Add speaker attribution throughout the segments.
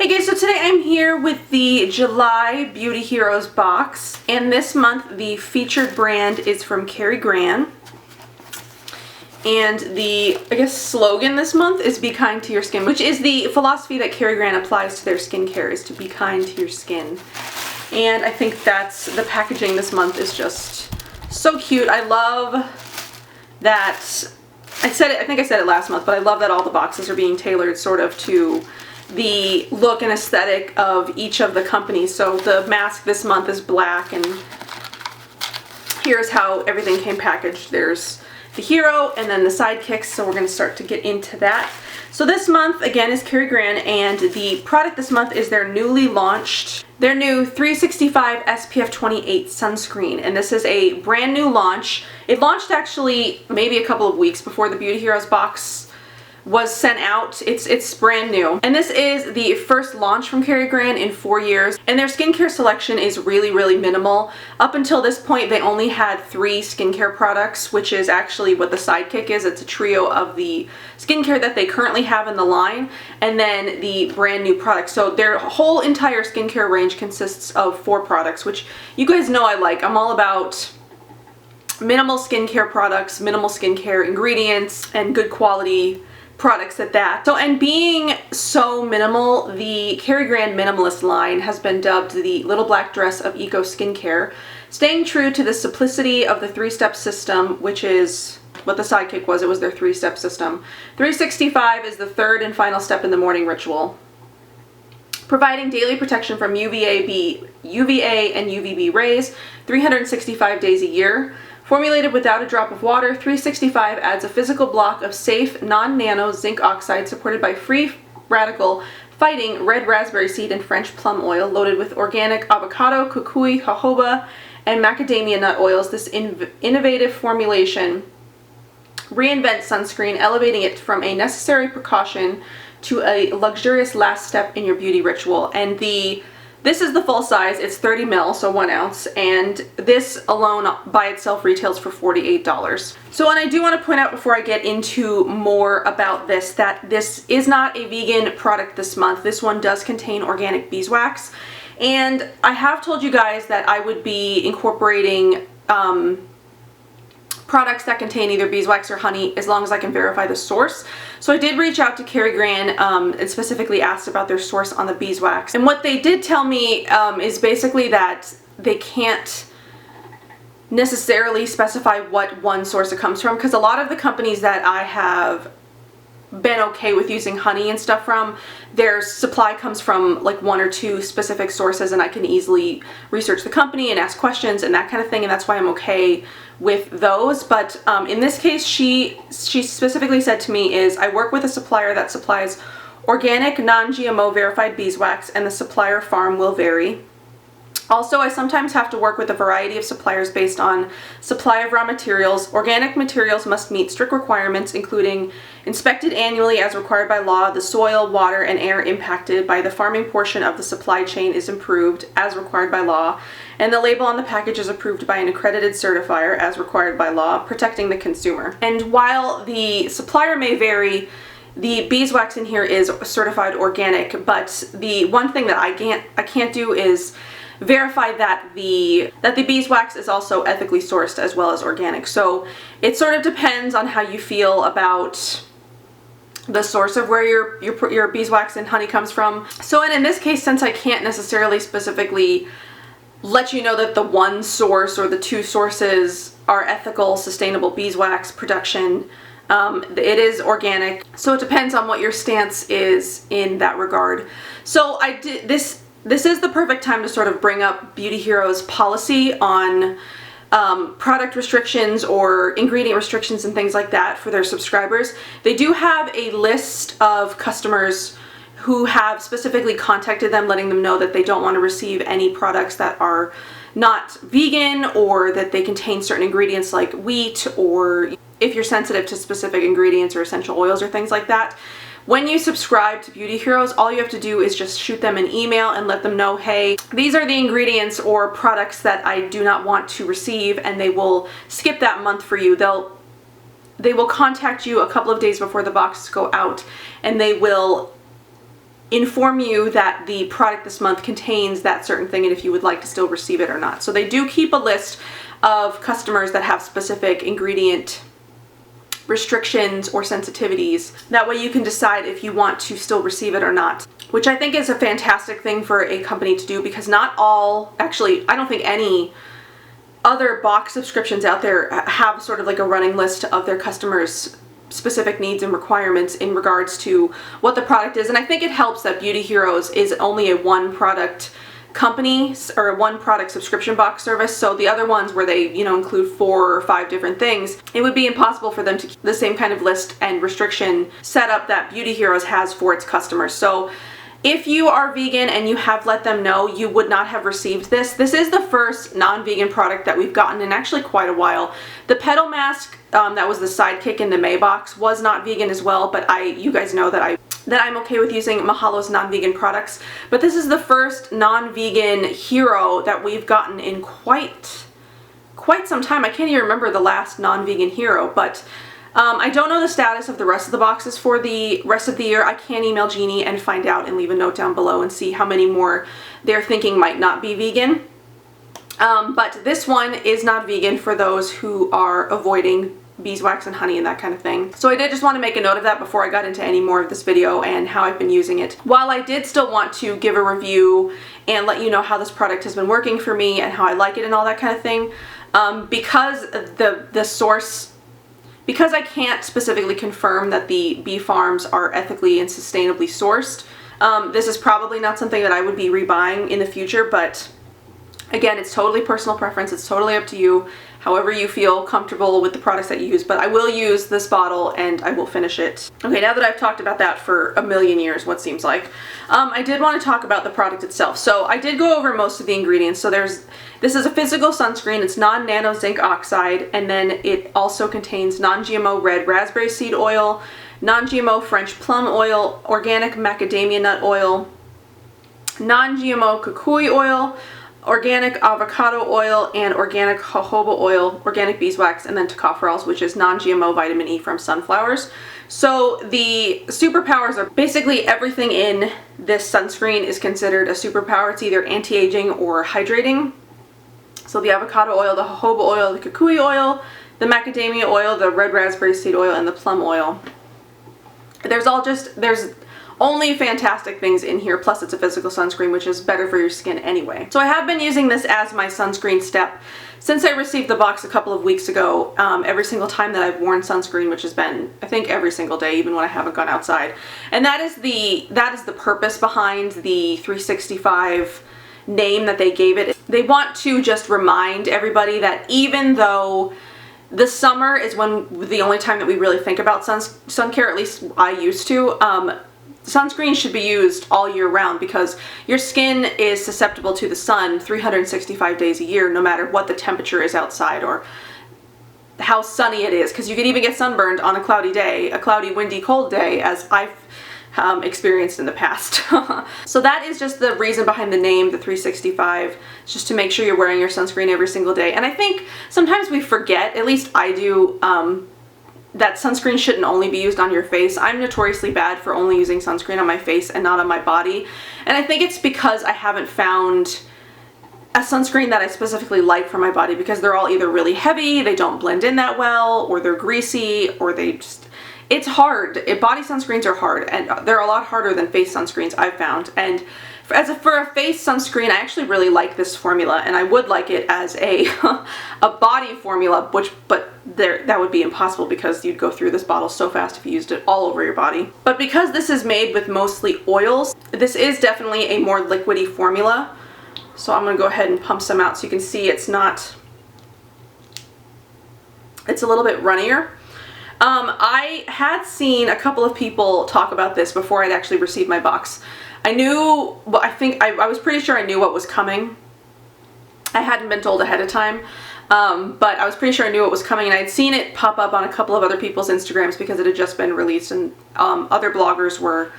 Speaker 1: Hey guys, so today I'm here with the July Beauty Heroes box, and this month the featured brand is from Gran. And the, I guess, slogan this month is be kind to your skin, which is the philosophy that Gran applies to their skincare, is to be kind to your skin. And I think that's, the packaging this month is just so cute. I love that, I think I said it last month, but I love that all the boxes are being tailored sort of to the look and aesthetic of each of the companies. So the mask this month is black, and here's how everything came packaged. There's the hero and then the sidekicks, so we're going to start to get into that. So this month again is Gran, and the product this month is their newly launched, their new 365 SPF 28 sunscreen, and this is a brand new launch. It launched actually maybe a couple of weeks before the Beauty Heroes box was sent out. It's brand new, and this is the first launch from Gran in 4 years, and their skincare selection is really minimal. Up until this point they only had 3 skincare products, which is actually what the sidekick is. It's a trio of the skincare that they currently have in the line and then the brand new product. So their whole entire skincare range consists of 4 products, which you guys know I like. I'm all about minimal skincare products, minimal skincare ingredients, and good quality products at that. So, and being so minimal, the Gran Minimalist line has been dubbed the little black dress of eco skincare, staying true to the simplicity of the 3-step system, which is what the sidekick was. It was their 3-step system. 365 is the third and final step in the morning ritual, providing daily protection from UVA and UVB rays 365 days a year. Formulated without a drop of water, 365 adds a physical block of safe, non-nano zinc oxide supported by free radical fighting red raspberry seed and French plum oil, loaded with organic avocado, kukui, jojoba, and macadamia nut oils. This innovative formulation reinvents sunscreen, elevating it from a necessary precaution to a luxurious last step in your beauty ritual. And this is the full size. It's 30 ml, so 1 ounce, and this alone by itself retails for $48. So, and I do want to point out before I get into more about this, that this is not a vegan product this month. This one does contain organic beeswax, and I have told you guys that I would be incorporating products that contain either beeswax or honey as long as I can verify the source. So I did reach out to Gran and specifically asked about their source on the beeswax. And what they did tell me is basically that they can't necessarily specify what one source it comes from, because a lot of the companies that I have been okay with using honey and stuff from, their supply comes from like 1 or 2 specific sources, and I can easily research the company and ask questions and that kind of thing, and that's why I'm okay with those. But in this case, she specifically said to me is, I work with a supplier that supplies organic, non-GMO verified beeswax, and the supplier farm will vary. Also, I sometimes have to work with a variety of suppliers based on supply of raw materials. Organic materials must meet strict requirements, including inspected annually as required by law. The soil, water, and air impacted by the farming portion of the supply chain is improved as required by law. And the label on the package is approved by an accredited certifier as required by law, protecting the consumer. And while the supplier may vary, the beeswax in here is certified organic, but the one thing that I can't do is verify that the beeswax is also ethically sourced as well as organic. So it sort of depends on how you feel about the source of where your beeswax and honey comes from. So, and in this case, since I can't necessarily specifically let you know that the one source or the 2 sources are ethical, sustainable beeswax production, it is organic. So it depends on what your stance is in that regard. So I did this. This is the perfect time to sort of bring up Beauty Heroes policy on product restrictions or ingredient restrictions and things like that for their subscribers. They do have a list of customers who have specifically contacted them, letting them know that they don't want to receive any products that are not vegan, or that they contain certain ingredients like wheat, or if you're sensitive to specific ingredients or essential oils or things like that. When you subscribe to Beauty Heroes, all you have to do is just shoot them an email and let them know, hey, these are the ingredients or products that I do not want to receive, and they will skip that month for you. They will contact you a couple of days before the boxes go out, and they will inform you that the product this month contains that certain thing and if you would like to still receive it or not. So they do keep a list of customers that have specific ingredient restrictions or sensitivities. That way you can decide if you want to still receive it or not, which I think is a fantastic thing for a company to do, because not all, actually, I don't think any other box subscriptions out there have sort of like a running list of their customers' specific needs and requirements in regards to what the product is. And I think it helps that Beauty Heroes is only a one product company or a one product subscription box service. So the other ones where they, you know, include 4 or 5 different things, it would be impossible for them to keep the same kind of list and restriction set up that Beauty Heroes has for its customers. So if you are vegan and you have let them know, you would not have received this. This is the first non-vegan product that we've gotten in actually quite a while. The Petal Mask, that was the sidekick in the May box, was not vegan as well, but you guys know that I'm okay with using Mahalo's non-vegan products. But this is the first non-vegan hero that we've gotten in quite some time. I can't even remember the last non-vegan hero, but I don't know the status of the rest of the boxes for the rest of the year. I can email Jeannie and find out and leave a note down below and see how many more they're thinking might not be vegan. But this one is not vegan for those who are avoiding beeswax and honey and that kind of thing. So I did just want to make a note of that before I got into any more of this video and how I've been using it. While I did still want to give a review and let you know how this product has been working for me and how I like it and all that kind of thing, because the source, because I can't specifically confirm that the bee farms are ethically and sustainably sourced, this is probably not something that I would be rebuying in the future, but again, it's totally personal preference. It's totally up to you, however you feel comfortable with the products that you use. But I will use this bottle and I will finish it. Okay, now that I've talked about that for a million years, what seems like, I did want to talk about the product itself. So I did go over most of the ingredients. So this is a physical sunscreen. It's non-nano zinc oxide, and then it also contains non-GMO red raspberry seed oil, non-GMO French plum oil, organic macadamia nut oil, non-GMO kukui oil, organic avocado oil, and organic jojoba oil, organic beeswax, and then tocopherols, which is non-GMO vitamin E from sunflowers. So the superpowers are basically everything in this sunscreen is considered a superpower. It's either anti-aging or hydrating. So the avocado oil, the jojoba oil, the kukui oil, the macadamia oil, the red raspberry seed oil, and the plum oil. There's only fantastic things in here, plus it's a physical sunscreen, which is better for your skin anyway. So I have been using this as my sunscreen step since I received the box a couple of weeks ago. Every single time that I've worn sunscreen, which has been, I think, every single day, even when I haven't gone outside. And that is the purpose behind the 365 name that they gave it. They want to just remind everybody that even though the summer is the only time that we really think about sun care, at least I used to, sunscreen should be used all year round, because your skin is susceptible to the sun 365 days a year, no matter what the temperature is outside or how sunny it is, because you can even get sunburned on a cloudy day, a cloudy, windy, cold day, as I've experienced in the past. So that is just the reason behind the name, the 365. It's just to make sure you're wearing your sunscreen every single day. And I think sometimes we forget, at least I do, that sunscreen shouldn't only be used on your face. I'm notoriously bad for only using sunscreen on my face and not on my body. And I think it's because I haven't found a sunscreen that I specifically like for my body, because they're all either really heavy, they don't blend in that well, or they're greasy, or it's hard. Body sunscreens are hard, and they're a lot harder than face sunscreens, I've found. And for a face sunscreen, I actually really like this formula, and I would like it as a body formula, but that would be impossible, because you'd go through this bottle so fast if you used it all over your body. But because this is made with mostly oils, this is definitely a more liquidy formula. So I'm going to go ahead and pump some out so you can see it's a little bit runnier. I had seen a couple of people talk about this before I'd actually received my box. I was pretty sure I knew what was coming. I hadn't been told ahead of time, but I was pretty sure I knew what was coming, and I'd seen it pop up on a couple of other people's Instagrams because it had just been released, and other bloggers were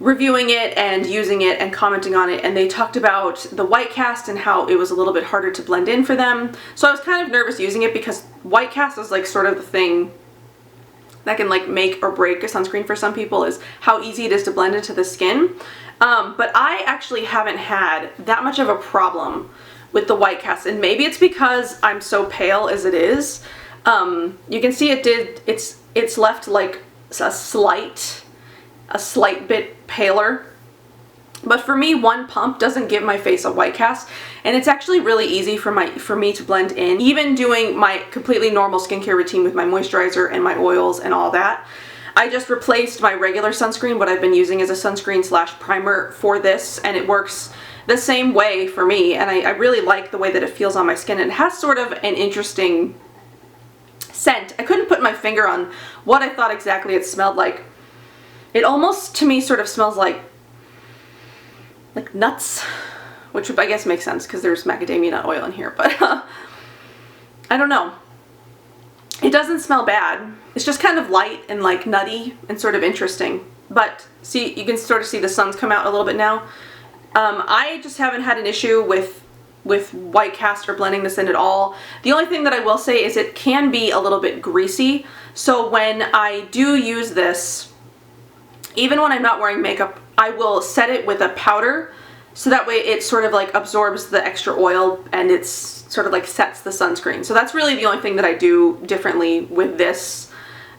Speaker 1: reviewing it and using it and commenting on it, and they talked about the white cast and how it was a little bit harder to blend in for them. So I was kind of nervous using it, because white cast is like sort of the thing that can like make or break a sunscreen for some people, is how easy it is to blend into the skin. But I actually haven't had that much of a problem with the white cast, and maybe it's because I'm so pale as it is. You can see it's left like a slight bit paler. But for me, one pump doesn't give my face a white cast, and it's actually really easy for me to blend in. Even doing my completely normal skincare routine with my moisturizer and my oils and all that, I just replaced my regular sunscreen, what I've been using as a sunscreen slash primer for this, and it works the same way for me, and I really like the way that it feels on my skin. It has sort of an interesting scent. I couldn't put my finger on what I thought exactly it smelled like. It almost, to me, sort of smells like nuts, which I guess makes sense because there's macadamia nut oil in here, but I don't know. It doesn't smell bad. It's just kind of light and like nutty and sort of interesting. But see, you can sort of see the sun's come out a little bit now. I just haven't had an issue with white cast or blending this in at all. The only thing that I will say is it can be a little bit greasy. So when I do use this, even when I'm not wearing makeup, I will set it with a powder, so that way it sort of like absorbs the extra oil and it's sort of like sets the sunscreen. So that's really the only thing that I do differently with this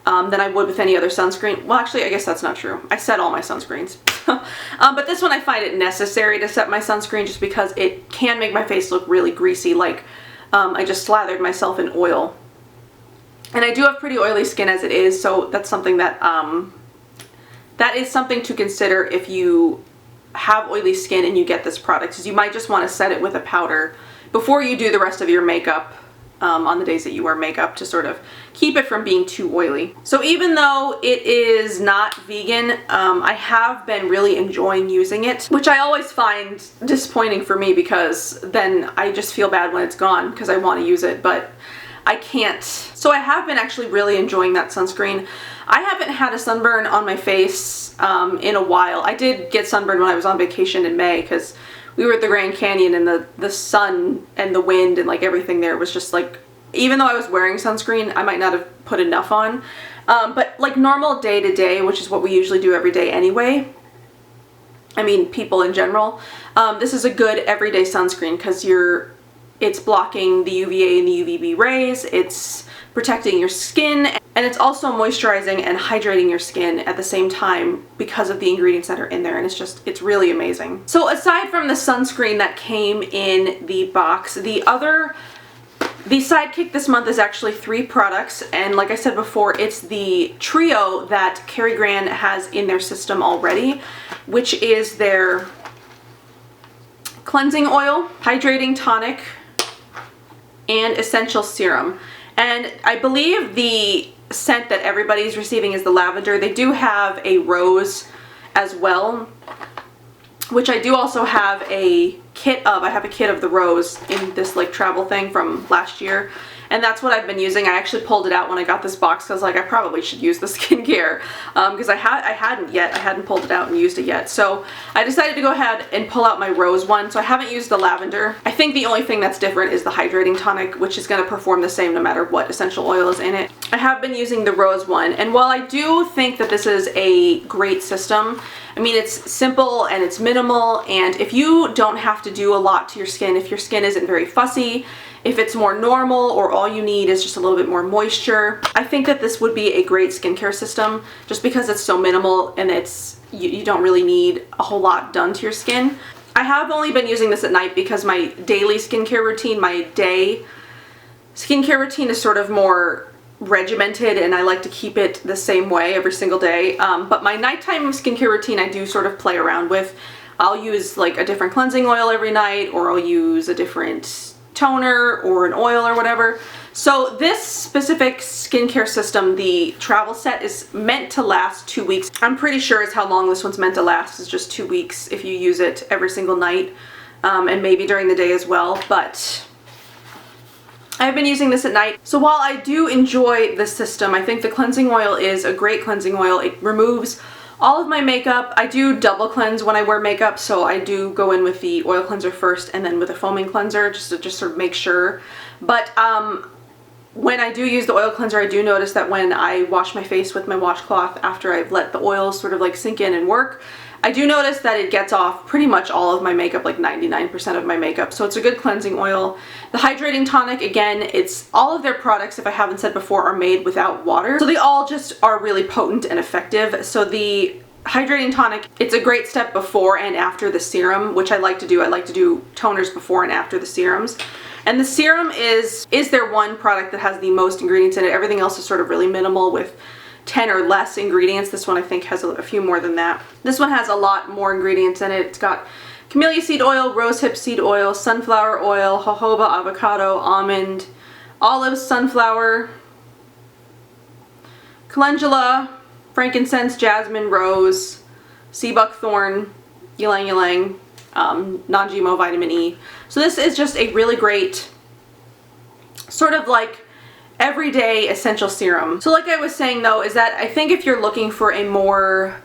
Speaker 1: than I would with any other sunscreen. Well, actually, I guess that's not true. I set all my sunscreens. But this one I find it necessary to set my sunscreen just because it can make my face look really greasy, like I just slathered myself in oil. And I do have pretty oily skin as it is, so that's something that that is something to consider if you have oily skin and you get this product, because you might just want to set it with a powder before you do the rest of your makeup on the days that you wear makeup, to sort of keep it from being too oily. So even though it is not vegan, I have been really enjoying using it, which I always find disappointing for me because then I just feel bad when it's gone because I want to use it, but I can't. So I have been actually really enjoying that sunscreen. I haven't had a sunburn on my face in a while. I did get sunburned when I was on vacation in May because we were at the Grand Canyon, and the sun and the wind and like everything there was just like, even though I was wearing sunscreen, I might not have put enough on. But like normal day to day, which is what we usually do every day anyway, I mean people in general, this is a good everyday sunscreen because it's blocking the UVA and the UVB rays, it's protecting your skin, and it's also moisturizing and hydrating your skin at the same time because of the ingredients that are in there, and it's really amazing. So aside from the sunscreen that came in the box, the sidekick this month is actually 3 products, and like I said before, it's the trio that Kari Gran has in their system already, which is their cleansing oil, hydrating tonic, and essential serum. And I believe the scent that everybody's receiving is the lavender. They do have a rose as well, which I do also have a kit of. I have a kit of the rose in this like travel thing from last year, and that's what I've been using. I actually pulled it out when I got this box because like I probably should use the skincare because I hadn't pulled it out and used it yet. So I decided to go ahead and pull out my rose one. So I haven't used the lavender. I think the only thing that's different is the hydrating tonic, which is going to perform the same no matter what essential oil is in it. I have been using the rose one, and while I do think that this is a great system, I mean, it's simple and it's minimal, and if you don't have to do a lot to your skin, if your skin isn't very fussy, if it's more normal, or all you need is just a little bit more moisture, I think that this would be a great skincare system just because it's so minimal and you don't really need a whole lot done to your skin. I have only been using this at night because my daily skincare routine, my day skincare routine is sort of more regimented, and I like to keep it the same way every single day. But my nighttime skincare routine I do sort of play around with. I'll use like a different cleansing oil every night, or I'll use a different toner or an oil or whatever. So this specific skincare system, the travel set, is meant to last 2 weeks. I'm pretty sure is how long this one's meant to last, is just 2 weeks if you use it every single night, and maybe during the day as well. But I've been using this at night. So while I do enjoy this system, I think the cleansing oil is a great cleansing oil. It removes all of my makeup. I do double cleanse when I wear makeup, so I do go in with the oil cleanser first and then with a foaming cleanser just to sort of make sure. But when I do use the oil cleanser, I do notice that when I wash my face with my washcloth after I've let the oils sort of like sink in and work, I do notice that it gets off pretty much all of my makeup, like 99% of my makeup. So it's a good cleansing oil. The Hydrating Tonic, again, it's all of their products, if I haven't said before, are made without water. So they all just are really potent and effective. So the Hydrating Tonic, it's a great step before and after the serum, which I like to do. I like to do toners before and after the serums. And the serum is their one product that has the most ingredients in it. Everything else is sort of really minimal with 10 or less ingredients. This one I think has a few more than that. This one has a lot more ingredients in it. It's got camellia seed oil, rosehip seed oil, sunflower oil, jojoba, avocado, almond, olive, sunflower, calendula, frankincense, jasmine, rose, sea buckthorn, ylang ylang, non-GMO vitamin E. So this is just a really great sort of like everyday essential serum. So like I was saying though, is that I think if you're looking for a more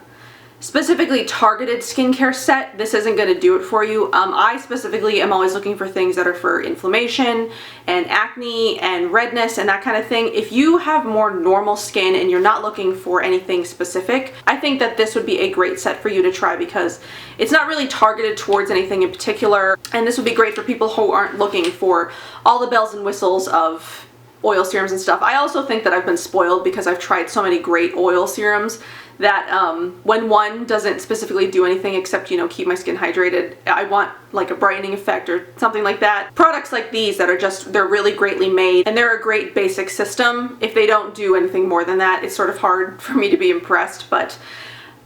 Speaker 1: specifically targeted skincare set, this isn't going to do it for you. I specifically am always looking for things that are for inflammation and acne and redness and that kind of thing. If you have more normal skin and you're not looking for anything specific, I think that this would be a great set for you to try because it's not really targeted towards anything in particular, and this would be great for people who aren't looking for all the bells and whistles of oil serums and stuff. I also think that I've been spoiled because I've tried so many great oil serums that when one doesn't specifically do anything except, you know, keep my skin hydrated, I want like a brightening effect or something like that. Products like these that are just, they're really greatly made and they're a great basic system. If they don't do anything more than that, it's sort of hard for me to be impressed, but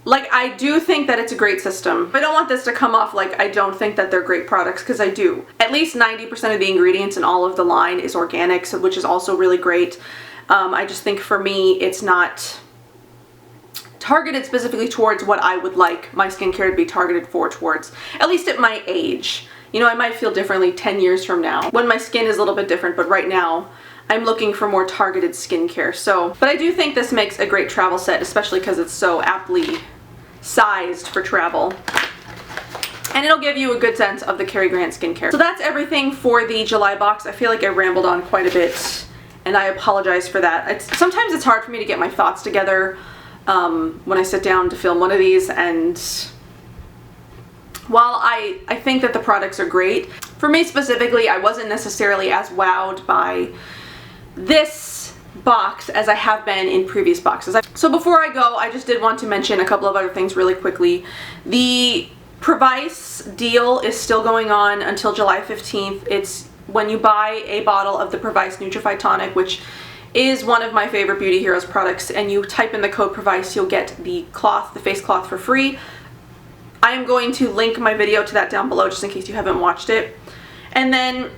Speaker 1: like I do think that it's a great system. I don't want this to come off like I don't think that they're great products, because I do. At least 90% of the ingredients in all of the line is organic, so, which is also really great. I just think for me it's not targeted specifically towards what I would like my skincare to be targeted for towards, at least at my age. You know, I might feel differently 10 years from now when my skin is a little bit different, but right now I'm looking for more targeted skincare. So, but I do think this makes a great travel set, especially because it's so aptly sized for travel. And it'll give you a good sense of the Kari Gran skincare. So that's everything for the July box. I feel like I rambled on quite a bit and I apologize for that. Sometimes it's hard for me to get my thoughts together when I sit down to film one of these, and while I think that the products are great, for me specifically, I wasn't necessarily as wowed by this box as I have been in previous boxes. So before I go, I just did want to mention a couple of other things really quickly. The Provice deal is still going on until July 15th. It's when you buy a bottle of the Provice Nutrified Tonic, which is one of my favorite Beauty Heroes products, and you type in the code Provice, you'll get the cloth, the face cloth, for free. I am going to link my video to that down below just in case you haven't watched it. And then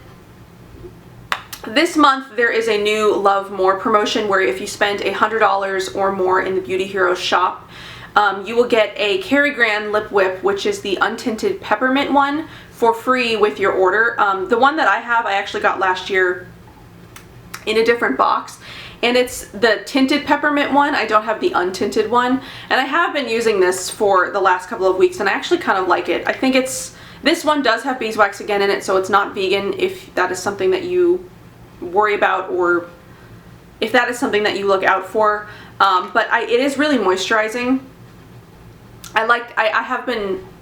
Speaker 1: this month there is a new Love More promotion where if you spend $100 or more in the Beauty Heroes shop, you will get a Kari Gran Lip Whip, which is the untinted peppermint one, for free with your order. The one that I have, I actually got last year in a different box, and it's the tinted peppermint one. I don't have the untinted one, and I have been using this for the last couple of weeks and I actually kind of like it. I think this one does have beeswax again in it, so it's not vegan if that is something that you worry about or if that is something that you look out for. But it is really moisturizing.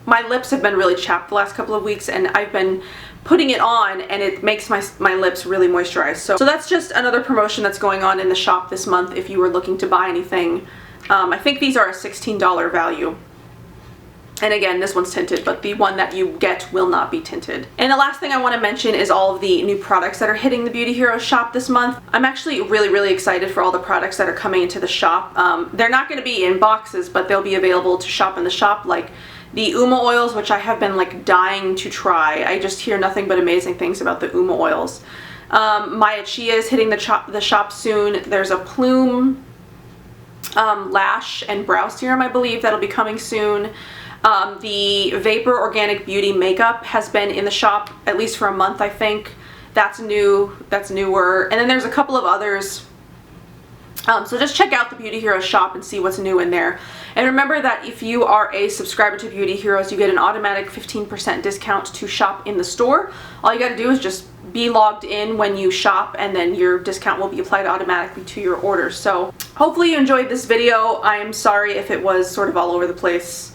Speaker 1: My lips have been really chapped the last couple of weeks, and I've been putting it on and it makes my lips really moisturized. So that's just another promotion that's going on in the shop this month if you were looking to buy anything. I think these are a $16 value. And again, this one's tinted, but the one that you get will not be tinted. And the last thing I want to mention is all of the new products that are hitting the Beauty Heroes shop this month. I'm actually really, really excited for all the products that are coming into the shop. They're not going to be in boxes, but they'll be available to shop in the shop, like the Uma oils, which I have been like dying to try. I just hear nothing but amazing things about the Uma oils. Maya Chia is hitting the shop soon. There's a Plume lash and brow serum, I believe, that'll be coming soon. The Vapor Organic Beauty makeup has been in the shop at least for a month, I think. That's new, that's newer. And then there's a couple of others So just check out the Beauty Heroes shop and see what's new in there. And remember that if you are a subscriber to Beauty Heroes, you get an automatic 15% discount to shop in the store. All you got to do is just be logged in when you shop, and then your discount will be applied automatically to your order. So hopefully you enjoyed this video. I'm sorry if it was sort of all over the place.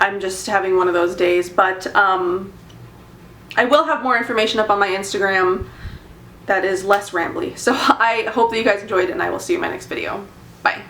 Speaker 1: I'm just having one of those days, but I will have more information up on my Instagram that is less rambly. So I hope that you guys enjoyed it, and I will see you in my next video. Bye.